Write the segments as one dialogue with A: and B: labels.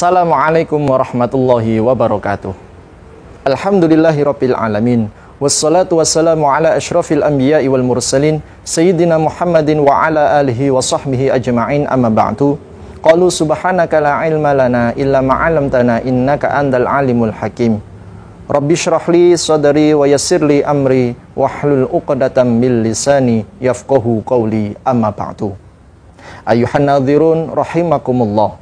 A: Assalamualaikum warahmatullahi wabarakatuh. Alhamdulillahirabbil alamin. Wassalatu wassalamu ala asyrafil anbiya'i wal mursalin sayyidina Muhammadin wa ala alihi wa sahbihi ajma'in, amma ba'du. Qalu subhanaka la ilma lana illa ma 'allamtana innaka antal alimul hakim. Rabbi shrah li sadri wa yassir li amri wahlul 'uqdatam min lisani yafqahu qawli, amma ba'du. Ayuhan nadhirun rahimakumullah.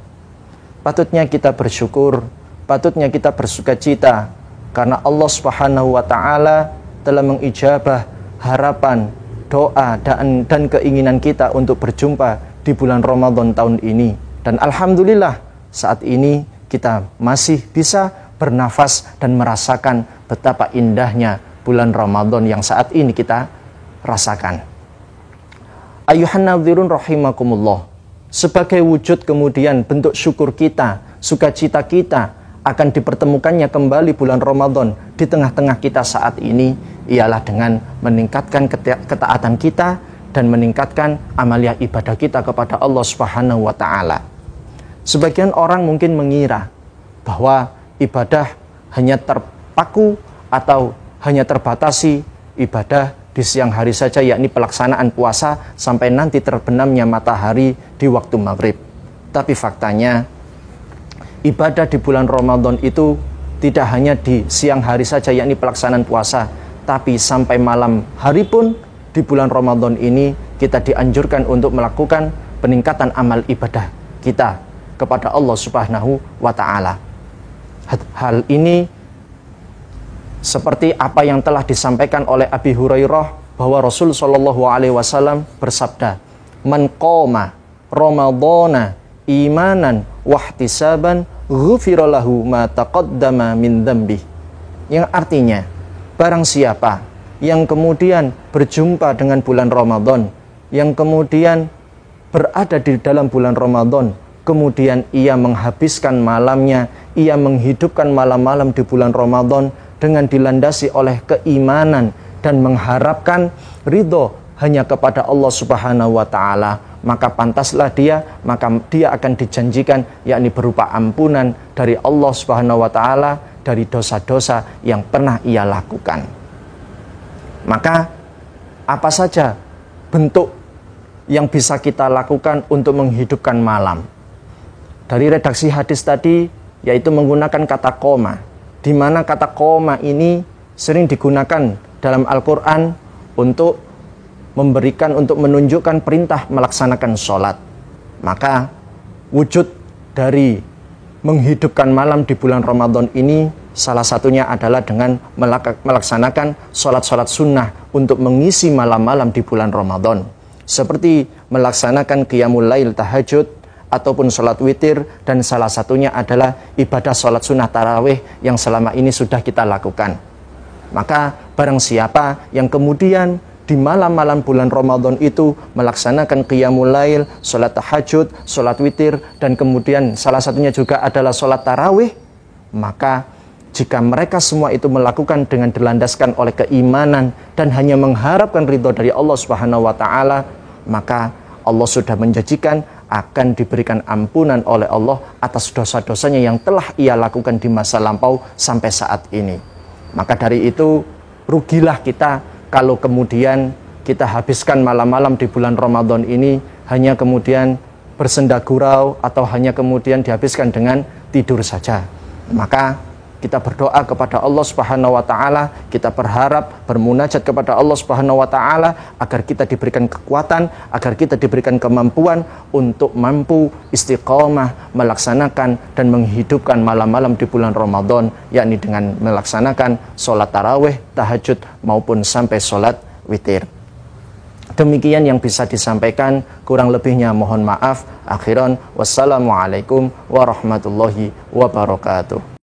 A: Patutnya kita bersyukur, patutnya kita bersukacita karena Allah Subhanahu wa taala telah mengijabah harapan, doa dan keinginan kita untuk berjumpa di bulan Ramadan tahun ini. Dan alhamdulillah saat ini kita masih bisa bernafas dan merasakan betapa indahnya bulan Ramadan yang saat ini kita rasakan. Ayuhan nadhirun rahimakumullah. Sebagai wujud kemudian bentuk syukur kita, sukacita kita akan dipertemukannya kembali bulan Ramadan di tengah-tengah kita saat ini ialah dengan meningkatkan ketaatan kita dan meningkatkan amaliyah ibadah kita kepada Allah Subhanahu wa taala. Sebagian orang mungkin mengira bahwa ibadah hanya terpaku atau hanya terbatasi ibadah di siang hari saja, yakni pelaksanaan puasa sampai nanti terbenamnya matahari di waktu maghrib. Tapi faktanya ibadah di bulan Ramadan itu tidak hanya di siang hari saja, yakni pelaksanaan puasa, tapi sampai malam hari pun di bulan Ramadan ini kita dianjurkan untuk melakukan peningkatan amal ibadah kita kepada Allah Subhanahu wa taala. Hal ini seperti apa yang telah disampaikan oleh Abi Hurairah bahwa Rasul sallallahu alaihi wasallam bersabda, "Man qoma Ramadhana imanan wahtisaban ghufira lahu ma taqaddama min dzambi." Yang artinya, barang siapa yang kemudian berjumpa dengan bulan Ramadan, yang kemudian berada di dalam bulan Ramadan, kemudian ia menghabiskan malamnya, ia menghidupkan malam-malam di bulan Ramadan dengan dilandasi oleh keimanan dan mengharapkan ridho hanya kepada Allah Subhanahu wa taala, maka pantaslah dia akan dijanjikan yakni berupa ampunan dari Allah Subhanahu wa taala dari dosa-dosa yang pernah ia lakukan. Maka apa saja bentuk yang bisa kita lakukan untuk menghidupkan malam? Dari redaksi hadis tadi yaitu menggunakan kata qoma, di mana kata qoma ini sering digunakan dalam Al-Quran untuk menunjukkan perintah melaksanakan sholat. Maka wujud dari menghidupkan malam di bulan Ramadan ini salah satunya adalah dengan melaksanakan sholat-sholat sunnah untuk mengisi malam-malam di bulan Ramadan, seperti melaksanakan qiyamul lail, tahajud, ataupun sholat witir, dan salah satunya adalah ibadah sholat sunnah tarawih yang selama ini sudah kita lakukan. Maka barang siapa yang kemudian di malam-malam bulan Ramadan itu melaksanakan qiyamul lail, sholat tahajud, sholat witir, dan kemudian salah satunya juga adalah sholat tarawih, maka jika mereka semua itu melakukan dengan dilandaskan oleh keimanan dan hanya mengharapkan ridho dari Allah Subhanahu wa taala, maka Allah sudah menjanjikan akan diberikan ampunan oleh Allah atas dosa-dosanya yang telah ia lakukan di masa lampau sampai saat ini. Maka dari itu rugilah kita kalau kemudian kita habiskan malam-malam di bulan Ramadan ini hanya kemudian bersenda gurau atau hanya kemudian dihabiskan dengan tidur saja. Maka kita berdoa kepada Allah Subhanahu wa taala, kita berharap, bermunajat kepada Allah Subhanahu wa taala agar kita diberikan kekuatan, agar kita diberikan kemampuan untuk mampu istiqomah melaksanakan dan menghidupkan malam-malam di bulan Ramadan, yakni dengan melaksanakan sholat tarawih, tahajud maupun sampai sholat witir. Demikian yang bisa disampaikan, kurang lebihnya mohon maaf. Akhiran, wassalamualaikum warahmatullahi wabarakatuh.